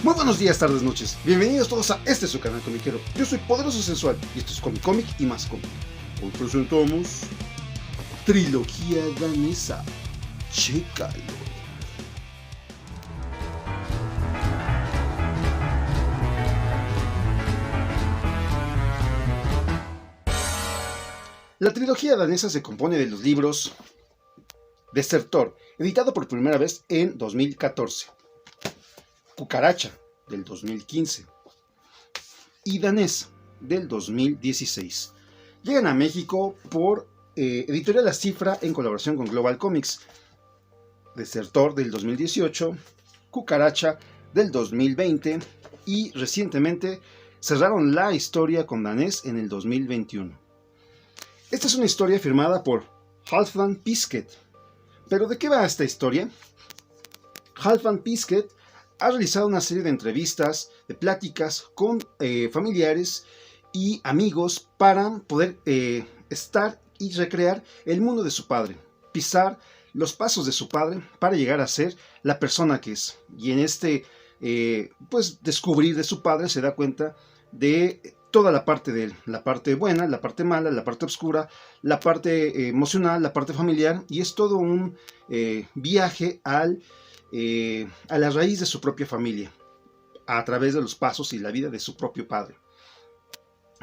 Muy buenos días, tardes, noches. Bienvenidos todos a este su canal comiquero. Yo soy Poderoso Sensual y esto es Comic y más cómic. Hoy presentamos Trilogía Danesa. Chécalo. La trilogía danesa se compone de los libros Desertor, editado por primera vez en 2014, Cucaracha, del 2015, y Danés, del 2016. Llegan a México por Editorial La Cifra en colaboración con Global Comics. Desertor, del 2018, Cucaracha, del 2020, y recientemente cerraron la historia con Danés en el 2021. Esta es una historia firmada por Halfdan Piskett. ¿Pero de qué va esta historia? Halfdan Piskett ha realizado una serie de entrevistas, de pláticas con familiares y amigos para poder estar y recrear el mundo de su padre, pisar los pasos de su padre para llegar a ser la persona que es. Y en este descubrir de su padre se da cuenta de toda la parte de él, la parte buena, la parte mala, la parte oscura, la parte emocional, la parte familiar, y es todo un viaje a la raíz de su propia familia, a través de los pasos y la vida de su propio padre.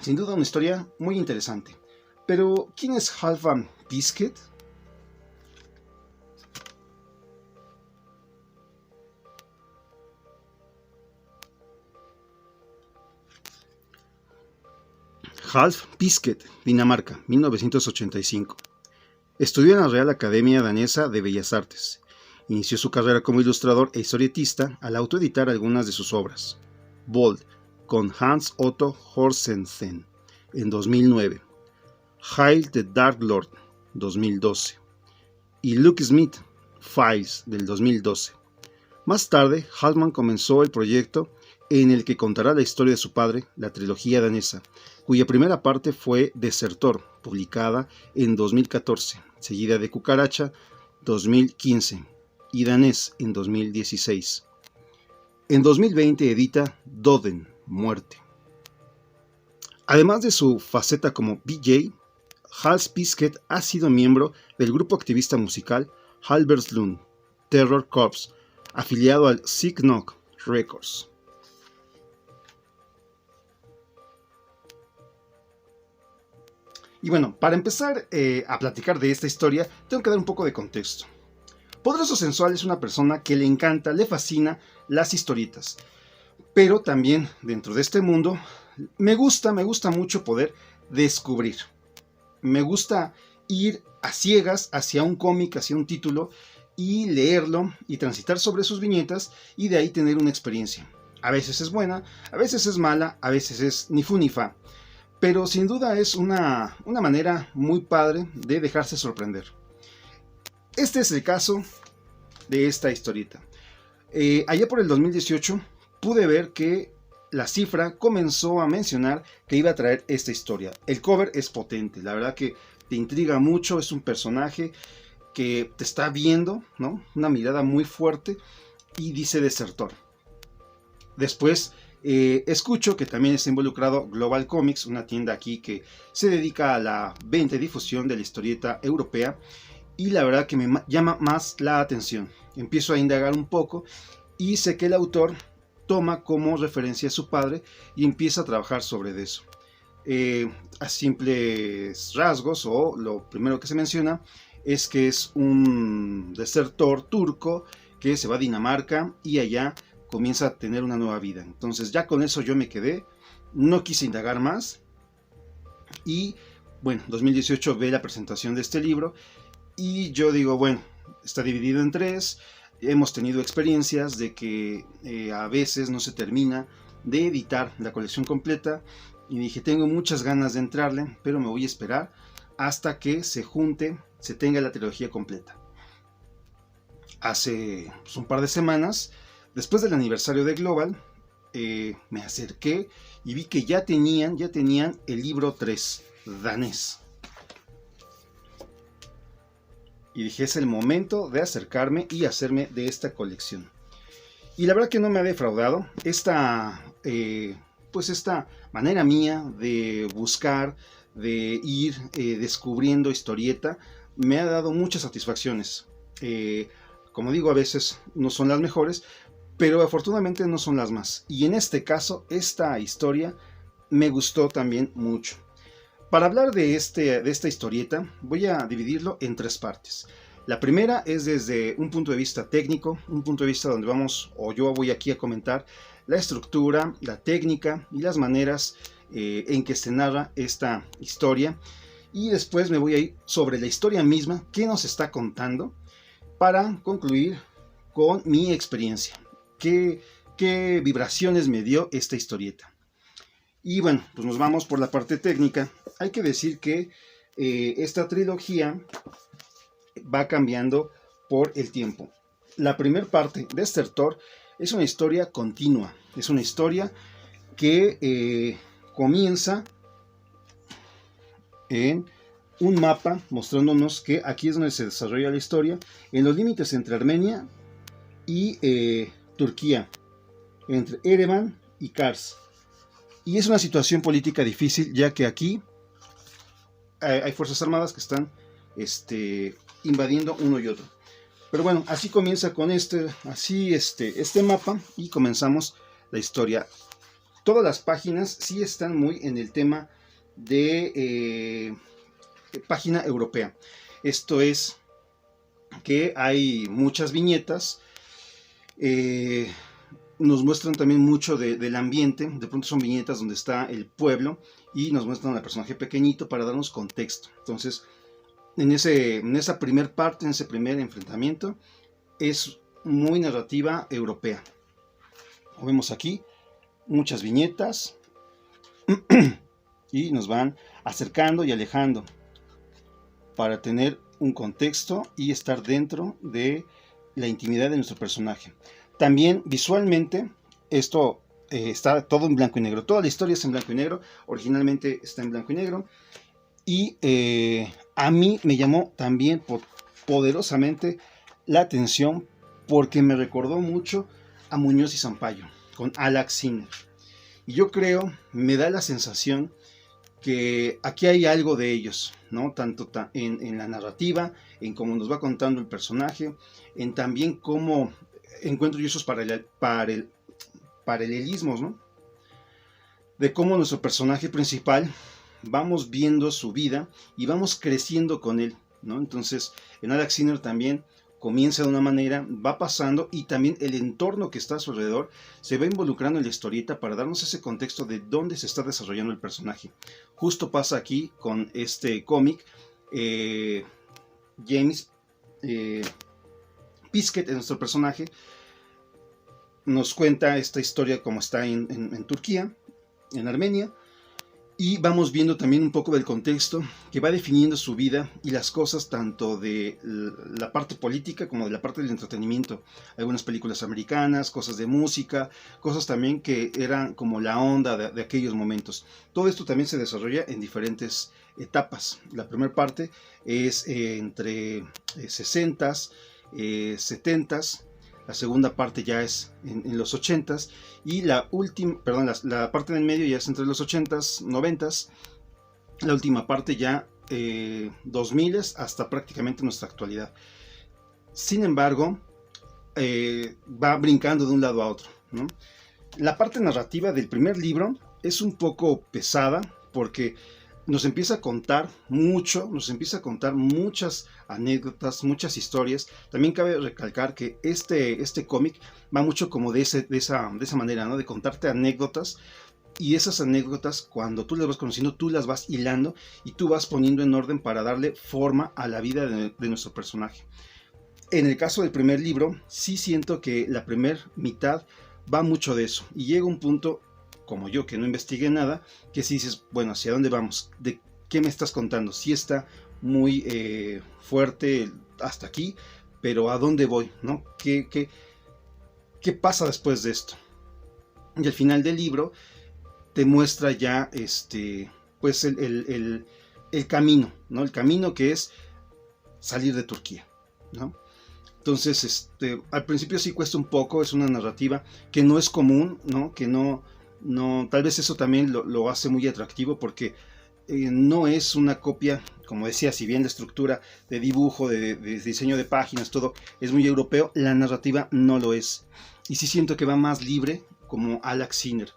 Sin duda una historia muy interesante. Pero, ¿quién es Halfdan Piskett? Half Piskett, Dinamarca, 1985. Estudió en la Real Academia Danesa de Bellas Artes. Inició su carrera como ilustrador e historietista al autoeditar algunas de sus obras. Bold, con Hans Otto Horsensen, en 2009. Hail the Dark Lord, 2012. Y Luke Smith, Files, del 2012. Más tarde, Halfdan comenzó el proyecto en el que contará la historia de su padre, la trilogía danesa, cuya primera parte fue Desertor, publicada en 2014, seguida de Cucaracha, 2015, y Danés en 2016. En 2020 edita Döden, Muerte. Además de su faceta como VJ, Half Piskett ha sido miembro del grupo activista musical Halberslund Terror Corps, afiliado al Sick Knock Records. Y bueno, para empezar a platicar de esta historia, tengo que dar un poco de contexto. Poderoso Sensual es una persona que le encanta, le fascina las historietas. Pero también dentro de este mundo me gusta mucho poder descubrir. Me gusta ir a ciegas hacia un cómic, hacia un título, y leerlo y transitar sobre sus viñetas y de ahí tener una experiencia. A veces es buena, a veces es mala, a veces es ni fu ni fa. Pero sin duda es una manera muy padre de dejarse sorprender. Este es el caso de esta historieta. Allá por el 2018 pude ver que La Cifra comenzó a mencionar que iba a traer esta historia. El cover es potente, la verdad que te intriga mucho, es un personaje que te está viendo, ¿no? Una mirada muy fuerte y dice Desertor. Después escucho que también está involucrado Global Comics, una tienda aquí que se dedica a la venta y difusión de la historieta europea, y la verdad que me llama más la atención. Empiezo a indagar un poco y sé que el autor toma como referencia a su padre y empieza a trabajar sobre eso. A simples rasgos, o lo primero que se menciona es que es un desertor turco que se va a Dinamarca y allá comienza a tener una nueva vida. Entonces ya con eso yo me quedé, no quise indagar más, y bueno, 2018 ve la presentación de este libro y yo digo, bueno, está dividido en tres. Hemos tenido experiencias de que a veces no se termina de editar la colección completa, y dije, tengo muchas ganas de entrarle, pero me voy a esperar hasta que se junte, se tenga la trilogía completa. Hace un par de semanas, después del aniversario de Global, me acerqué y vi que ya tenían el libro 3, Danés. Y dije, es el momento de acercarme y hacerme de esta colección. Y la verdad que no me ha defraudado pues esta manera mía de buscar, de ir descubriendo historieta, me ha dado muchas satisfacciones. Como digo, a veces no son las mejores, pero afortunadamente no son las más. Y en este caso, esta historia me gustó también mucho. Para hablar de esta historieta, voy a dividirlo en tres partes. La primera es desde un punto de vista técnico, un punto de vista donde yo voy aquí a comentar la estructura, la técnica y las maneras en que se narra esta historia. Y después me voy a ir sobre la historia misma, qué nos está contando, para concluir con mi experiencia. ¿Qué vibraciones me dio esta historieta? Y bueno, pues nos vamos por la parte técnica. Hay que decir que esta trilogía va cambiando por el tiempo. La primera parte, Desertor, es una historia continua. Es una historia que comienza en un mapa mostrándonos que aquí es donde se desarrolla la historia, en los límites entre Armenia y Turquía, entre Ereván y Kars. Y es una situación política difícil, ya que aquí hay fuerzas armadas que están invadiendo uno y otro. Pero bueno, así comienza con este mapa y comenzamos la historia. Todas las páginas sí están muy en el tema de página europea. Esto es que hay muchas viñetas. Nos muestran también mucho del ambiente. De pronto son viñetas donde está el pueblo y nos muestran al personaje pequeñito para darnos contexto. Entonces, en esa primer parte, en ese primer enfrentamiento, es muy narrativa europea. Como vemos aquí, muchas viñetas y nos van acercando y alejando para tener un contexto y estar dentro de la intimidad de nuestro personaje. También visualmente esto está todo en blanco y negro. Toda la historia es en blanco y negro. Originalmente está en blanco y negro. Y a mí me llamó también poderosamente la atención porque me recordó mucho a Muñoz y Zampayo con Alex Sinner. Y yo creo, me da la sensación que aquí hay algo de ellos, ¿no? Tanto en la narrativa, en cómo nos va contando el personaje, en también cómo encuentro yo esos paralelismos, ¿no? De cómo nuestro personaje principal vamos viendo su vida y vamos creciendo con él, ¿no? Entonces, en Alex Sinner también comienza de una manera, va pasando y también el entorno que está a su alrededor se va involucrando en la historieta para darnos ese contexto de dónde se está desarrollando el personaje. Justo pasa aquí con este cómic. James Piskett, nuestro personaje, nos cuenta esta historia como está en Turquía, en Armenia, y vamos viendo también un poco del contexto que va definiendo su vida y las cosas tanto de la parte política como de la parte del entretenimiento. Algunas películas americanas, cosas de música, cosas también que eran como la onda de aquellos momentos. Todo esto también se desarrolla en diferentes etapas. La primera parte es entre 60s, 70s. La segunda parte ya es en los 80s y la parte del medio ya es entre los 80s, 90s. La última parte ya 2000s hasta prácticamente nuestra actualidad. Sin embargo, va brincando de un lado a otro, ¿no? La parte narrativa del primer libro es un poco pesada porque nos empieza a contar muchas anécdotas, muchas historias. También cabe recalcar que este cómic va mucho como de esa manera, ¿no? De contarte anécdotas, y esas anécdotas, cuando tú las vas conociendo, tú las vas hilando y tú vas poniendo en orden para darle forma a la vida de nuestro personaje. En el caso del primer libro, sí siento que la primera mitad va mucho de eso, y llega un punto, como yo que no investigué nada, que si dices, bueno, ¿hacia dónde vamos? ¿De qué me estás contando? Sí está muy fuerte hasta aquí, pero ¿a dónde voy? ¿No? ¿Qué pasa después de esto? Y al final del libro te muestra ya pues el camino, ¿no? El camino que es salir de Turquía, ¿no? Entonces, al principio sí cuesta un poco, es una narrativa que no es común, ¿no? Que no, tal vez eso también lo hace muy atractivo, porque no es una copia, como decía, si bien la estructura de dibujo, de diseño de páginas, todo es muy europeo, la narrativa no lo es. Y sí siento que va más libre, como Alex Sinner,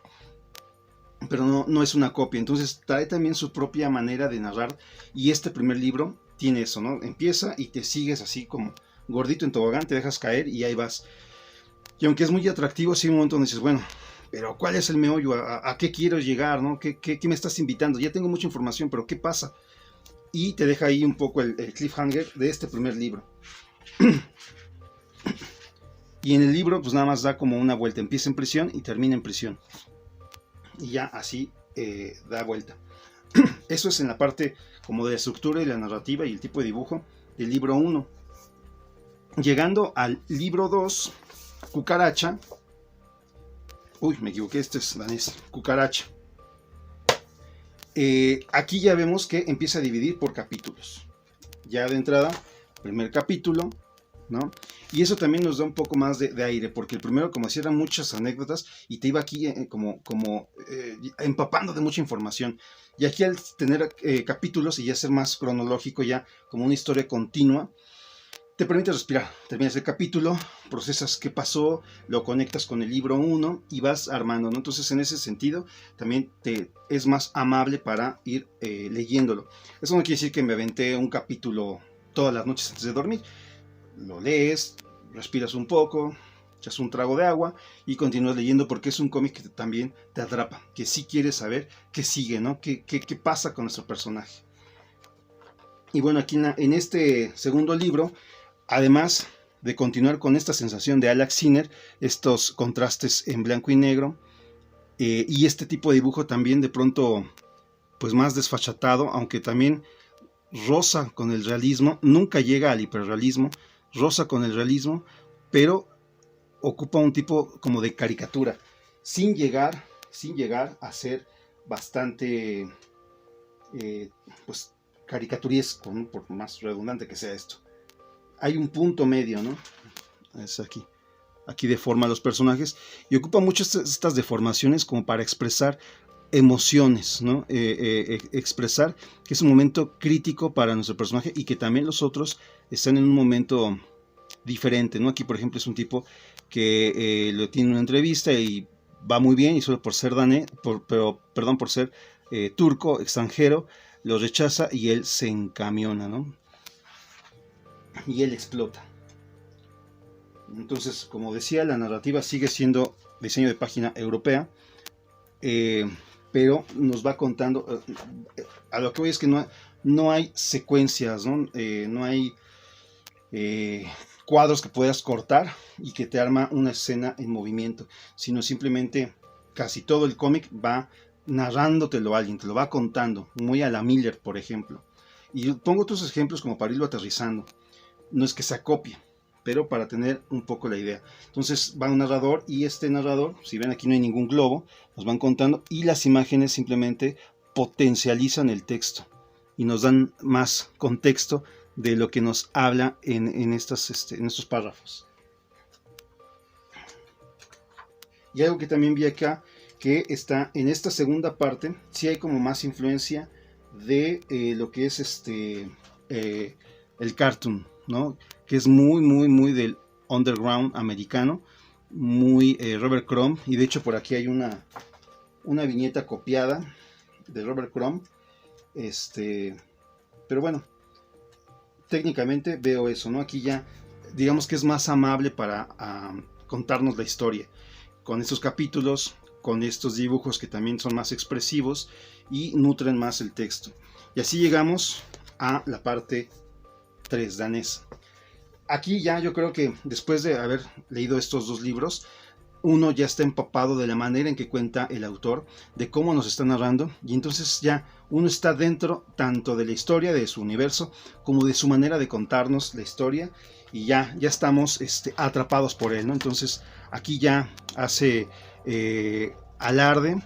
pero no es una copia. Entonces trae también su propia manera de narrar, y este primer libro tiene eso, ¿no? Empieza y te sigues así como gordito en tobogán, te dejas caer y ahí vas. Y aunque es muy atractivo, sí, un momento donde dices, bueno, pero ¿cuál es el meollo? ¿A qué quiero llegar? ¿No? ¿Qué me estás invitando? Ya tengo mucha información, pero ¿qué pasa? Y te deja ahí un poco el cliffhanger de este primer libro. Y en el libro pues nada más da como una vuelta, empieza en prisión y termina en prisión. Y ya así da vuelta. Eso es en la parte como de la estructura y la narrativa y el tipo de dibujo del libro 1. Llegando al libro 2, Cucaracha. Uy, me equivoqué, este es danés. Cucaracha. Aquí ya vemos que empieza a dividir por capítulos. Ya de entrada, primer capítulo, ¿no? Y eso también nos da un poco más de aire, porque el primero, como decía, eran muchas anécdotas y te iba aquí empapando de mucha información. Y aquí al tener capítulos y ya ser más cronológico, ya como una historia continua, te permite respirar. Terminas el capítulo, procesas qué pasó, lo conectas con el libro 1 y vas armando, ¿no? Entonces, en ese sentido, también te es más amable para ir leyéndolo. Eso no quiere decir que me aventé un capítulo todas las noches antes de dormir. Lo lees, respiras un poco, echas un trago de agua y continúas leyendo, porque es un cómic que también te atrapa, que sí quieres saber qué sigue, ¿no? ¿Qué pasa con nuestro personaje? Y bueno, aquí en este segundo libro, además de continuar con esta sensación de Alex Sinner, estos contrastes en blanco y negro, y este tipo de dibujo también de pronto pues más desfachatado, aunque también roza con el realismo, nunca llega al hiperrealismo, roza con el realismo, pero ocupa un tipo como de caricatura, sin llegar a ser bastante pues caricaturesco, ¿no? Por más redundante que sea esto. Hay un punto medio, ¿no? Es aquí deforma a los personajes y ocupa mucho estas deformaciones como para expresar emociones, ¿no? Expresar que es un momento crítico para nuestro personaje y que también los otros están en un momento diferente, ¿no? Aquí, por ejemplo, es un tipo que lo tiene una entrevista y va muy bien, y solo por ser por ser turco, extranjero, lo rechaza y él se encamiona, ¿no? Y él explota. Entonces, como decía, la narrativa sigue siendo diseño de página europea, pero nos va contando, a lo que voy es que no hay secuencias, no hay cuadros que puedas cortar y que te arma una escena en movimiento, sino simplemente casi todo el cómic va narrándotelo a alguien, te lo va contando, muy a la Miller, por ejemplo. Y pongo otros ejemplos como para irlo aterrizando. No es que se acopie, pero para tener un poco la idea. Entonces va un narrador, y este narrador, si ven aquí no hay ningún globo, nos van contando, y las imágenes simplemente potencializan el texto y nos dan más contexto de lo que nos habla en estos párrafos. Y algo que también vi acá, que está en esta segunda parte, sí hay como más influencia de lo que es el cartoon, ¿no? Que es muy del underground americano, muy Robert Crumb, y de hecho por aquí hay una viñeta copiada de Robert Crumb, pero bueno, técnicamente veo eso, ¿no? Aquí ya digamos que es más amable para contarnos la historia, con estos capítulos, con estos dibujos que también son más expresivos y nutren más el texto. Y así llegamos a la parte 3, danesa. Aquí ya yo creo que después de haber leído estos dos libros, uno ya está empapado de la manera en que cuenta el autor, de cómo nos está narrando, y entonces ya uno está dentro tanto de la historia, de su universo, como de su manera de contarnos la historia, y ya estamos atrapados por él, ¿no? Entonces aquí ya hace alarde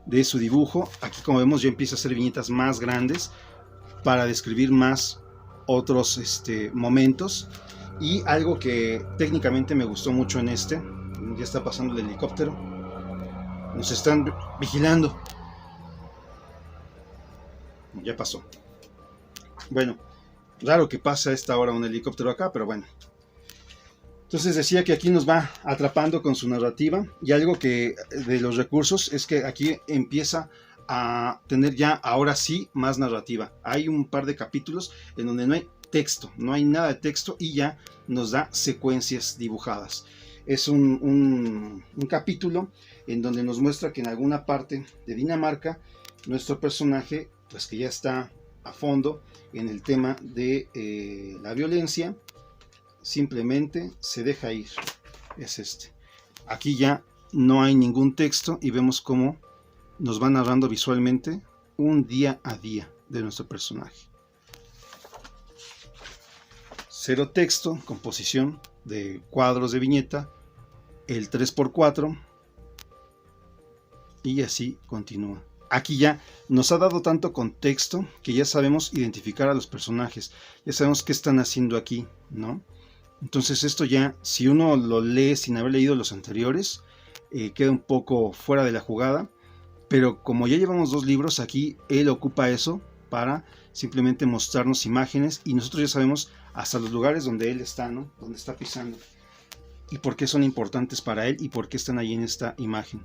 de su dibujo. Aquí, como vemos, ya empieza a hacer viñetas más grandes para describir más otros momentos, Y algo que técnicamente me gustó mucho en este, ya está pasando el helicóptero, nos están vigilando. Ya pasó. Bueno, raro que pase a esta hora un helicóptero acá, pero bueno. Entonces decía que aquí nos va atrapando con su narrativa, y algo que de los recursos es que aquí empieza a tener ya ahora sí más narrativa. Hay un par de capítulos en donde no hay texto, no hay nada de texto, y ya nos da secuencias dibujadas. Es un capítulo en donde nos muestra que en alguna parte de Dinamarca nuestro personaje, pues que ya está a fondo en el tema de la violencia, simplemente se deja ir. Es este. Aquí ya no hay ningún texto y vemos cómo nos va narrando visualmente un día a día de nuestro personaje. Cero texto, composición de cuadros de viñeta, el 3x4, y así continúa. Aquí ya nos ha dado tanto contexto que ya sabemos identificar a los personajes, ya sabemos qué están haciendo aquí, ¿no? Entonces esto ya, si uno lo lee sin haber leído los anteriores, queda un poco fuera de la jugada, pero como ya llevamos 2 libros, aquí él ocupa eso para simplemente mostrarnos imágenes, y nosotros ya sabemos hasta los lugares donde él está, ¿no? Donde está pisando, y por qué son importantes para él y por qué están ahí en esta imagen.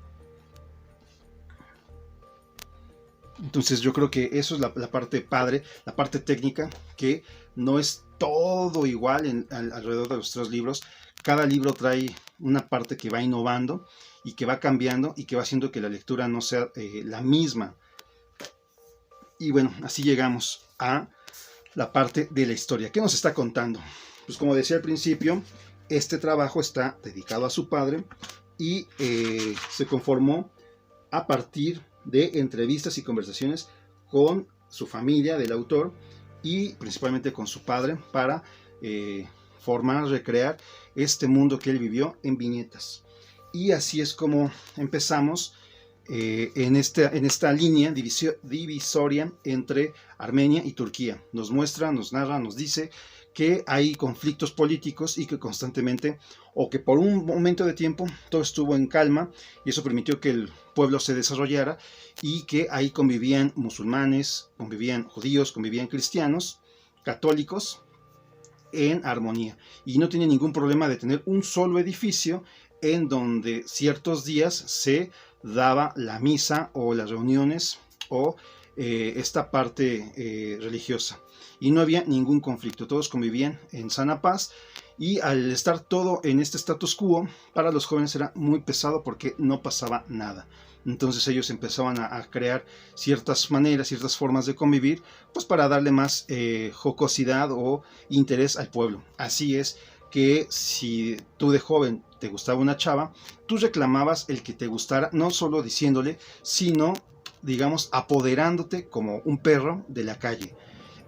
Entonces yo creo que eso es la parte padre, la parte técnica, que no es todo igual alrededor de los 3 libros. Cada libro trae una parte que va innovando y que va cambiando y que va haciendo que la lectura no sea la misma. Y bueno, así llegamos a la parte de la historia. ¿Qué nos está contando? Pues como decía al principio, este trabajo está dedicado a su padre y se conformó a partir de entrevistas y conversaciones con su familia del autor y principalmente con su padre para formar, recrear este mundo que él vivió en viñetas. Y así es como empezamos en esta línea divisoria entre Armenia y Turquía. Nos muestra, nos narra, nos dice que hay conflictos políticos y que constantemente, o que por un momento de tiempo, todo estuvo en calma y eso permitió que el pueblo se desarrollara, y que ahí convivían musulmanes, convivían judíos, convivían cristianos, católicos en armonía, y no tenía ningún problema de tener un solo edificio en donde ciertos días se daba la misa o las reuniones o esta parte religiosa, y no había ningún conflicto, todos convivían en sana paz. Y al estar todo en este status quo, para los jóvenes era muy pesado porque no pasaba nada. Entonces ellos empezaban a crear ciertas maneras, ciertas formas de convivir, pues para darle más jocosidad o interés al pueblo. Así es que si tú de joven te gustaba una chava, tú reclamabas el que te gustara, no solo diciéndole, sino, digamos, apoderándote como un perro de la calle.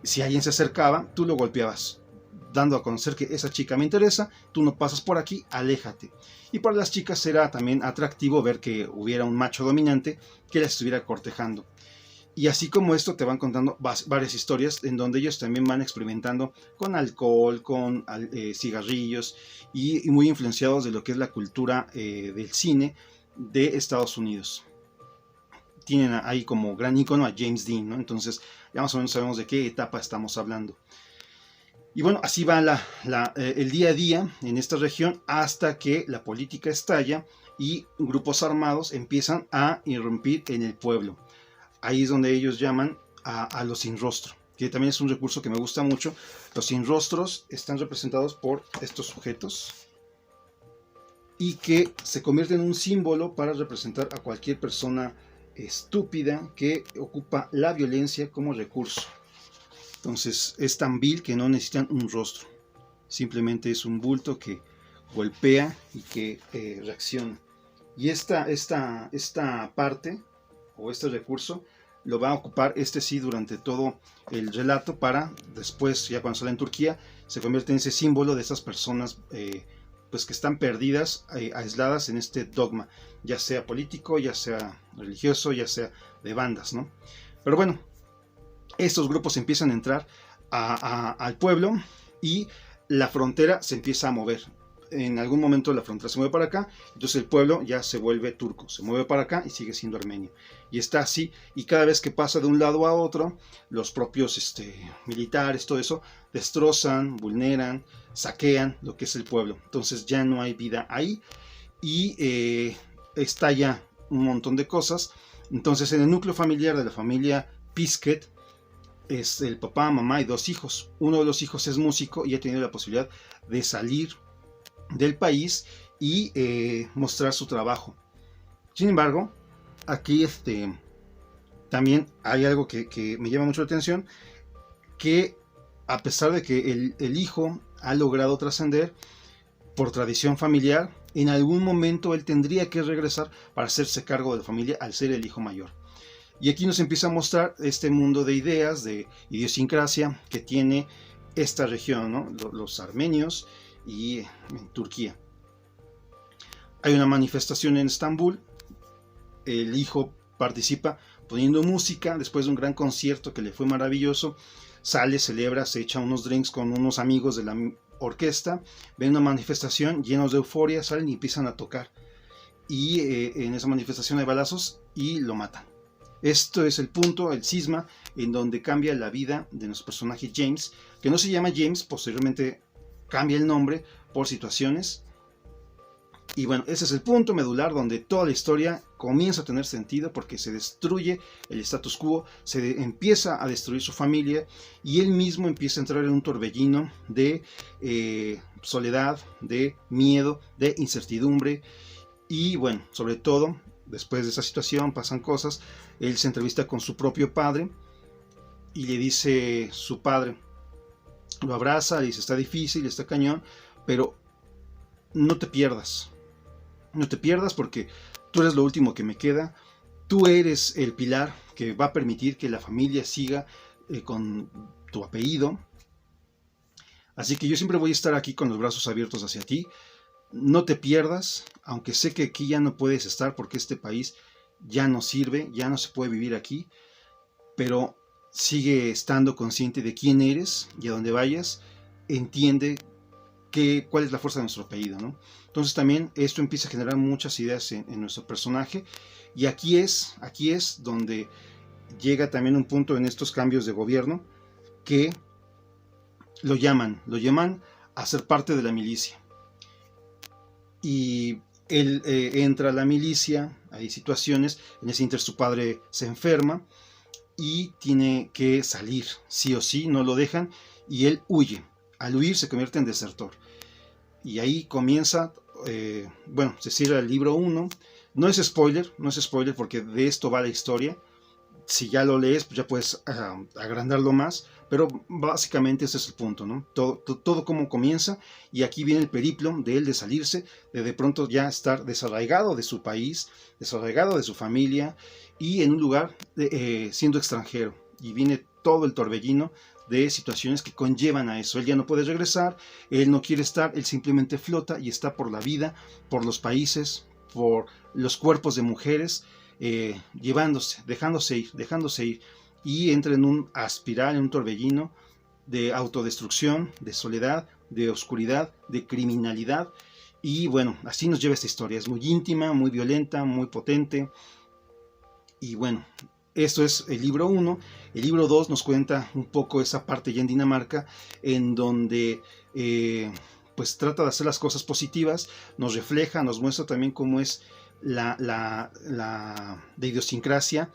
Si alguien se acercaba, tú lo golpeabas, dando a conocer que esa chica me interesa, tú no pasas por aquí, aléjate. Y para las chicas era también atractivo ver que hubiera un macho dominante que las estuviera cortejando. Y así como esto te van contando varias historias en donde ellos también van experimentando con alcohol, con cigarrillos, y muy influenciados de lo que es la cultura del cine de Estados Unidos. Tienen ahí como gran ícono a James Dean, ¿no? Entonces ya más o menos sabemos de qué etapa estamos hablando. Y bueno, así va el día a día en esta región hasta que la política estalla y grupos armados empiezan a irrumpir en el pueblo. Ahí es donde ellos llaman a los sin rostro, que también es un recurso que me gusta mucho. Los sin rostros están representados por estos sujetos y que se convierten en un símbolo para representar a cualquier persona estúpida que ocupa la violencia como recurso. Entonces es tan vil que no necesitan un rostro, simplemente es un bulto que golpea y que reacciona. Y esta parte o este recurso lo va a ocupar sí durante todo el relato, para después, ya cuando sale en Turquía, se convierte en ese símbolo de esas personas pues que están perdidas, aisladas en este dogma, ya sea político, ya sea religioso, ya sea de bandas, ¿no? Pero bueno, estos grupos empiezan a entrar al pueblo y la frontera se empieza a mover. En algún momento la frontera se mueve para acá, entonces el pueblo ya se vuelve turco, se mueve para acá y sigue siendo armenio. Y está así, y cada vez que pasa de un lado a otro, los propios militares, todo eso, destrozan, vulneran, saquean lo que es el pueblo. Entonces ya no hay vida ahí y estalla un montón de cosas. Entonces en el núcleo familiar de la familia Pisket es el papá, mamá y 2 hijos. Uno de los hijos es músico y ha tenido la posibilidad de salir del país y mostrar su trabajo. Sin embargo, aquí también hay algo que me llama mucho la atención, que a pesar de que el hijo ha logrado trascender por tradición familiar, en algún momento él tendría que regresar para hacerse cargo de la familia al ser el hijo mayor. Y aquí nos empieza a mostrar este mundo de ideas, de idiosincrasia que tiene esta región, ¿no? Los armenios y en Turquía. Hay una manifestación en Estambul, el hijo participa poniendo música después de un gran concierto que le fue maravilloso, sale, celebra, se echa unos drinks con unos amigos de la orquesta, ven una manifestación llenos de euforia, salen y empiezan a tocar y en esa manifestación hay balazos y lo matan. Esto es el punto, el cisma en donde cambia la vida de nuestro personaje James, que no se llama James, posteriormente cambia el nombre por situaciones. Y bueno, ese es el punto medular donde toda la historia comienza a tener sentido porque se destruye el status quo, se empieza a destruir su familia y él mismo empieza a entrar en un torbellino de soledad, de miedo, de incertidumbre. Y bueno, sobre todo, después de esa situación pasan cosas, él se entrevista con su propio padre y le dice su padre, lo abraza, le dice está difícil, está cañón, pero no te pierdas porque tú eres lo último que me queda, tú eres el pilar que va a permitir que la familia siga con tu apellido, así que yo siempre voy a estar aquí con los brazos abiertos hacia ti, no te pierdas, aunque sé que aquí ya no puedes estar porque este país ya no sirve, ya no se puede vivir aquí, pero sigue estando consciente de quién eres y a donde vayas, entiende cuál es la fuerza de nuestro apellido, ¿no? Entonces también esto empieza a generar muchas ideas en nuestro personaje y aquí es donde llega también un punto en estos cambios de gobierno que lo llaman a ser parte de la milicia y él entra a la milicia, hay situaciones, en ese inter su padre se enferma y tiene que salir, sí o sí, no lo dejan y él huye, al huir se convierte en desertor. Y ahí comienza, se cierra el libro 1. No es spoiler porque de esto va la historia. Si ya lo lees, pues ya puedes agrandarlo más. Pero básicamente ese es el punto, ¿no? Todo cómo comienza. Y aquí viene el periplo de él de salirse, de pronto ya estar desarraigado de su país, desarraigado de su familia y en un lugar siendo extranjero. Y viene todo el torbellino de situaciones que conllevan a eso. Él ya no puede regresar, él no quiere estar, él simplemente flota y está por la vida, por los países, por los cuerpos de mujeres, dejándose ir, y entra en un espiral, en un torbellino de autodestrucción, de soledad, de oscuridad, de criminalidad. Y bueno, así nos lleva esta historia. Es muy íntima, muy violenta, muy potente. Y bueno, esto es el libro 1. El libro 2 nos cuenta un poco esa parte ya en Dinamarca, en donde pues trata de hacer las cosas positivas, nos refleja, nos muestra también cómo es la idiosincrasia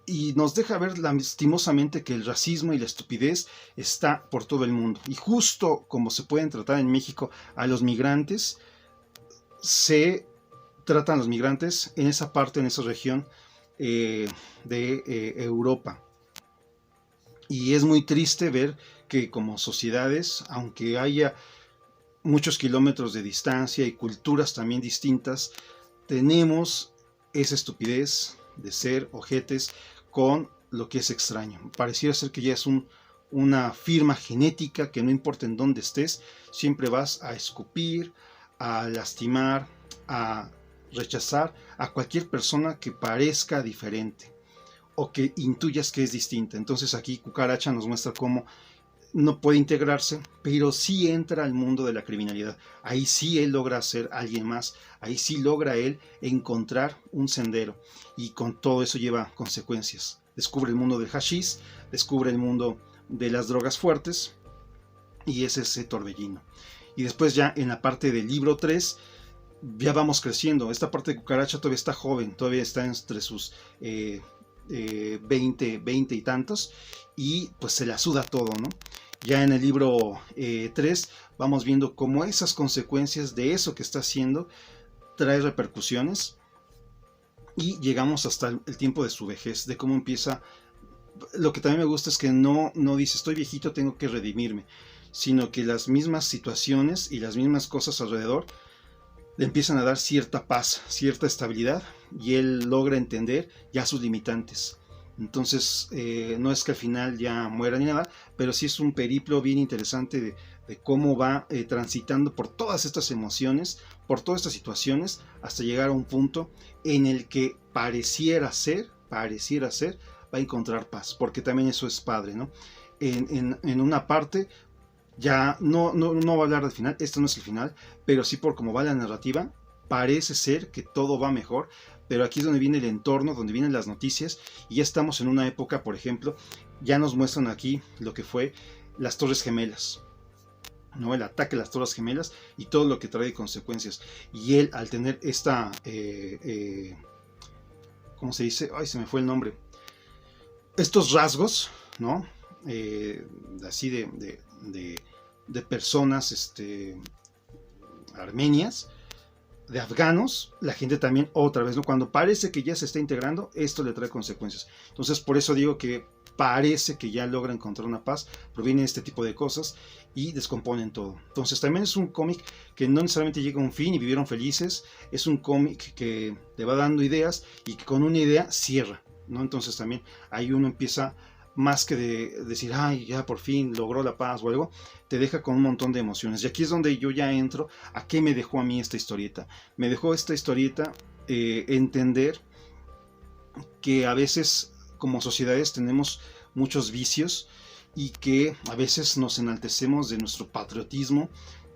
y nos deja ver lastimosamente que el racismo y la estupidez está por todo el mundo. Y justo como se pueden tratar en México a los migrantes, se tratan los migrantes en esa parte, en esa región de Europa. Y es muy triste ver que como sociedades, aunque haya muchos kilómetros de distancia y culturas también distintas, tenemos esa estupidez de ser ojetes con lo que es extraño. Pareciera ser que ya es una firma genética que no importa en dónde estés, siempre vas a escupir, a lastimar, a rechazar a cualquier persona que parezca diferente o que intuyas que es distinta. Entonces aquí Cucaracha nos muestra cómo no puede integrarse, pero sí entra al mundo de la criminalidad. Ahí sí él logra ser alguien más, ahí sí logra él encontrar un sendero, y con todo eso lleva consecuencias. Descubre el mundo del hashish, descubre el mundo de las drogas fuertes, y es ese torbellino. Y después ya en la parte del libro 3, ya vamos creciendo. Esta parte de Cucaracha todavía está joven, todavía está entre sus 20 y tantos, y pues se la suda todo, ¿no? Ya en el libro 3 vamos viendo cómo esas consecuencias de eso que está haciendo trae repercusiones, y llegamos hasta el tiempo de su vejez, de cómo empieza. Lo que también me gusta es que no dice estoy viejito, tengo que redimirme, sino que las mismas situaciones y las mismas cosas alrededor le empiezan a dar cierta paz, cierta estabilidad, y él logra entender ya sus limitantes. Entonces, no es que al final ya muera ni nada, pero sí es un periplo bien interesante de cómo va transitando por todas estas emociones, por todas estas situaciones, hasta llegar a un punto en el que pareciera ser, va a encontrar paz, porque también eso es padre, ¿no? En una parte, ya no va a hablar del final, esto no es el final, pero sí por cómo va la narrativa, parece ser que todo va mejor, pero aquí es donde viene el entorno, donde vienen las noticias, y ya estamos en una época, por ejemplo, ya nos muestran aquí lo que fue las Torres Gemelas, ¿no? El ataque a las Torres Gemelas y todo lo que trae de consecuencias. Y él, al tener esta, ¿cómo se dice? Ay, se me fue el nombre. Estos rasgos, ¿no? Así de personas armenias, de afganos, la gente también otra vez, ¿no? Cuando parece que ya se está integrando, esto le trae consecuencias. Entonces, por eso digo que parece que ya logra encontrar una paz, proviene este tipo de cosas y descomponen todo. Entonces, también es un cómic que no necesariamente llega a un fin y vivieron felices, es un cómic que te va dando ideas y que con una idea cierra, ¿no? Entonces también ahí uno empieza, más que de decir, ay, ya por fin logró la paz o algo, te deja con un montón de emociones. Y aquí es donde yo ya entro a qué me dejó a mí esta historieta. Me dejó esta historieta entender que a veces como sociedades tenemos muchos vicios, y que a veces nos enaltecemos de nuestro patriotismo,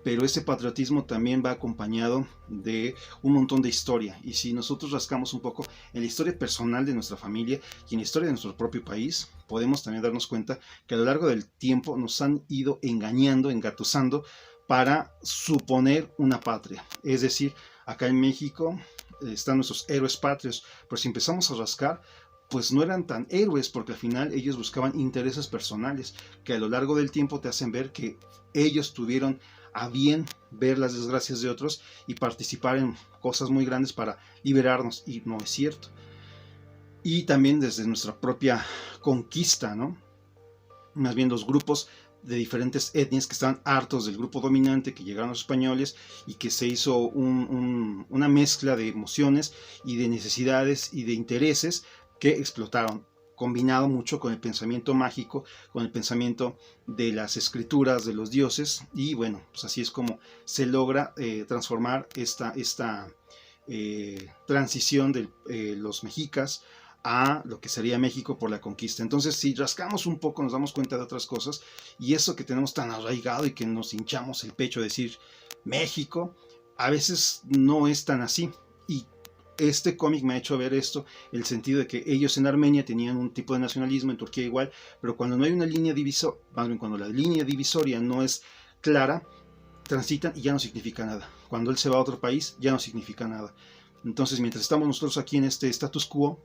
pero ese patriotismo también va acompañado de un montón de historia. Y si nosotros rascamos un poco en la historia personal de nuestra familia y en la historia de nuestro propio país, podemos también darnos cuenta que a lo largo del tiempo nos han ido engañando, engatusando, para suponer una patria. Es decir, acá en México están nuestros héroes patrios, pero si empezamos a rascar, pues no eran tan héroes, porque al final ellos buscaban intereses personales, que a lo largo del tiempo te hacen ver que ellos tuvieron a bien ver las desgracias de otros y participar en cosas muy grandes para liberarnos, y no es cierto. Y también desde nuestra propia conquista, ¿no? Más bien los grupos de diferentes etnias que estaban hartos del grupo dominante, que llegaron los españoles, y que se hizo una mezcla de emociones y de necesidades y de intereses que explotaron, combinado mucho con el pensamiento mágico, con el pensamiento de las escrituras de los dioses, y bueno, pues así es como se logra transformar esta transición de los mexicas a lo que sería México por la conquista. Entonces, si rascamos un poco, nos damos cuenta de otras cosas, y eso que tenemos tan arraigado y que nos hinchamos el pecho de decir México, a veces no es tan así. Y este cómic me ha hecho ver esto, el sentido de que ellos en Armenia tenían un tipo de nacionalismo, en Turquía igual, pero cuando no hay una línea divisoria, más bien cuando la línea divisoria no es clara, transitan y ya no significa nada. Cuando él se va a otro país, ya no significa nada. Entonces, mientras estamos nosotros aquí en este status quo,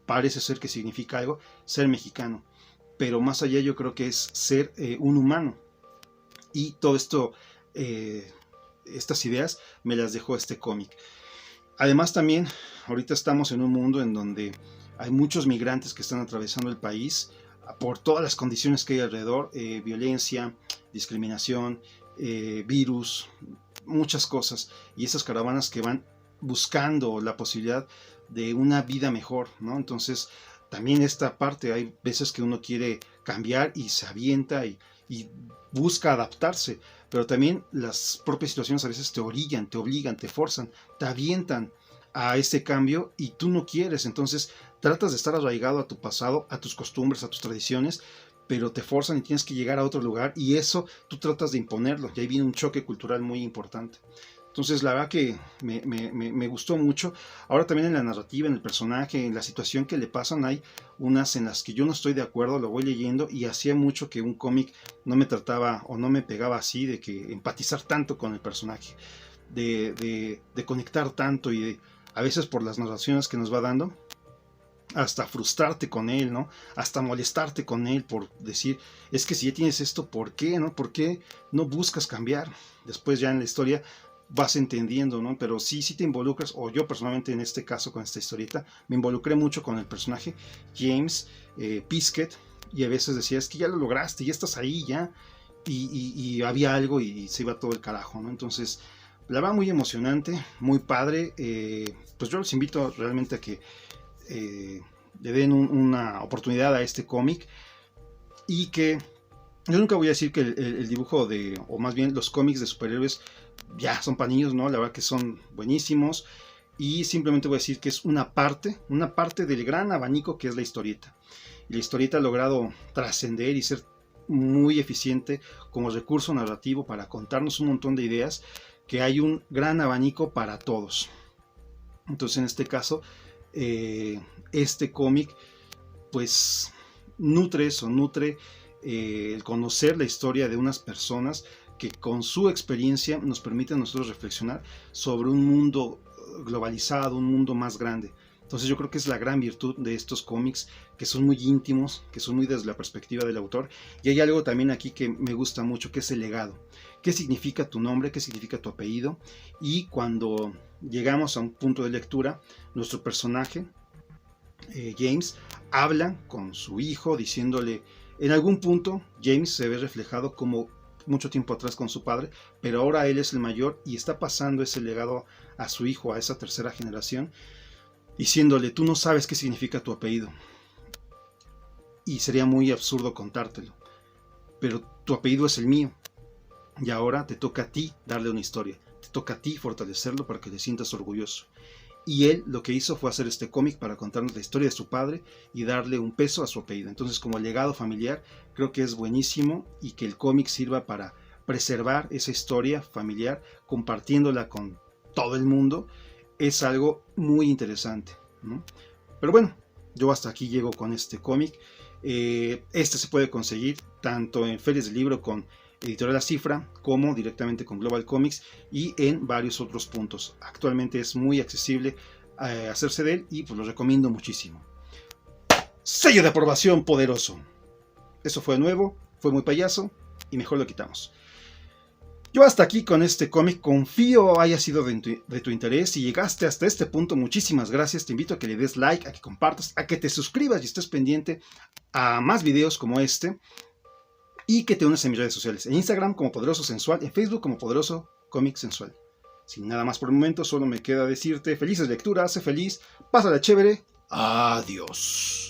parece ser que significa algo ser mexicano, pero más allá yo creo que es ser un humano. Y todo esto, estas ideas me las dejó este cómic. Además también, ahorita estamos en un mundo en donde hay muchos migrantes que están atravesando el país por todas las condiciones que hay alrededor, violencia, discriminación, virus, muchas cosas, y esas caravanas que van buscando la posibilidad de una vida mejor, ¿no? Entonces, también esta parte, hay veces que uno quiere cambiar y se avienta y busca adaptarse, pero también las propias situaciones a veces te orillan, te obligan, te forzan, te avientan a ese cambio y tú no quieres. Entonces tratas de estar arraigado a tu pasado, a tus costumbres, a tus tradiciones, pero te forzan y tienes que llegar a otro lugar y eso tú tratas de imponerlo y ahí viene un choque cultural muy importante. Entonces la verdad que me gustó mucho. Ahora también en la narrativa, en el personaje, en la situación que le pasan, hay unas en las que yo no estoy de acuerdo, lo voy leyendo y hacía mucho que un cómic no me trataba o no me pegaba así, de que empatizar tanto con el personaje, de conectar tanto y de, a veces por las narraciones que nos va dando, hasta frustrarte con él, ¿no? Hasta molestarte con él por decir, es que si ya tienes esto, ¿por qué, no? ¿Por qué no buscas cambiar? Después ya en la historia vas entendiendo, ¿no? Pero sí te involucras, o yo personalmente en este caso con esta historieta, me involucré mucho con el personaje James Piskett, y a veces decía, es que ya lo lograste, ya estás ahí, ya, y había algo y se iba todo el carajo, ¿no? Entonces, la verdad muy emocionante, muy padre, pues yo los invito realmente a que le den una oportunidad a este cómic y que yo nunca voy a decir que el dibujo de, o más bien los cómics de superhéroes ya son para niños, ¿no? La verdad que son buenísimos y simplemente voy a decir que es una parte del gran abanico que es la historieta. Y la historieta ha logrado trascender y ser muy eficiente como recurso narrativo para contarnos un montón de ideas, que hay un gran abanico para todos. Entonces en este caso este cómic pues nutre el conocer la historia de unas personas que con su experiencia nos permite a nosotros reflexionar sobre un mundo globalizado, un mundo más grande. Entonces yo creo que es la gran virtud de estos cómics, que son muy íntimos, que son muy desde la perspectiva del autor. Y hay algo también aquí que me gusta mucho, que es el legado. ¿Qué significa tu nombre? ¿Qué significa tu apellido? Y cuando llegamos a un punto de lectura, nuestro personaje, James, habla con su hijo diciéndole, en algún punto James se ve reflejado como mucho tiempo atrás con su padre, pero ahora él es el mayor y está pasando ese legado a su hijo, a esa tercera generación, diciéndole, tú no sabes qué significa tu apellido y sería muy absurdo contártelo, pero tu apellido es el mío y ahora te toca a ti darle una historia, te toca a ti fortalecerlo para que te sientas orgulloso. Y él lo que hizo fue hacer este cómic para contarnos la historia de su padre y darle un peso a su apellido. Entonces, como legado familiar, creo que es buenísimo y que el cómic sirva para preservar esa historia familiar, compartiéndola con todo el mundo, es algo muy interesante, ¿no? Pero bueno, yo hasta aquí llego con este cómic. Este se puede conseguir tanto en ferias de libro con Editorial La Cifra, como directamente con Global Comics y en varios otros puntos. Actualmente es muy accesible hacerse de él y pues lo recomiendo muchísimo. Sello de aprobación poderoso. Eso fue nuevo, fue muy payaso y mejor lo quitamos. Yo hasta aquí con este cómic, confío haya sido de tu interés. Si llegaste hasta este punto, muchísimas gracias. Te invito a que le des like, a que compartas, a que te suscribas y estés pendiente a más videos como este. Y que te unas en mis redes sociales, en Instagram como Poderoso Sensual, en Facebook como Poderoso Cómic Sensual. Sin nada más por el momento, solo me queda decirte felices lecturas, sé feliz, pásala chévere, adiós.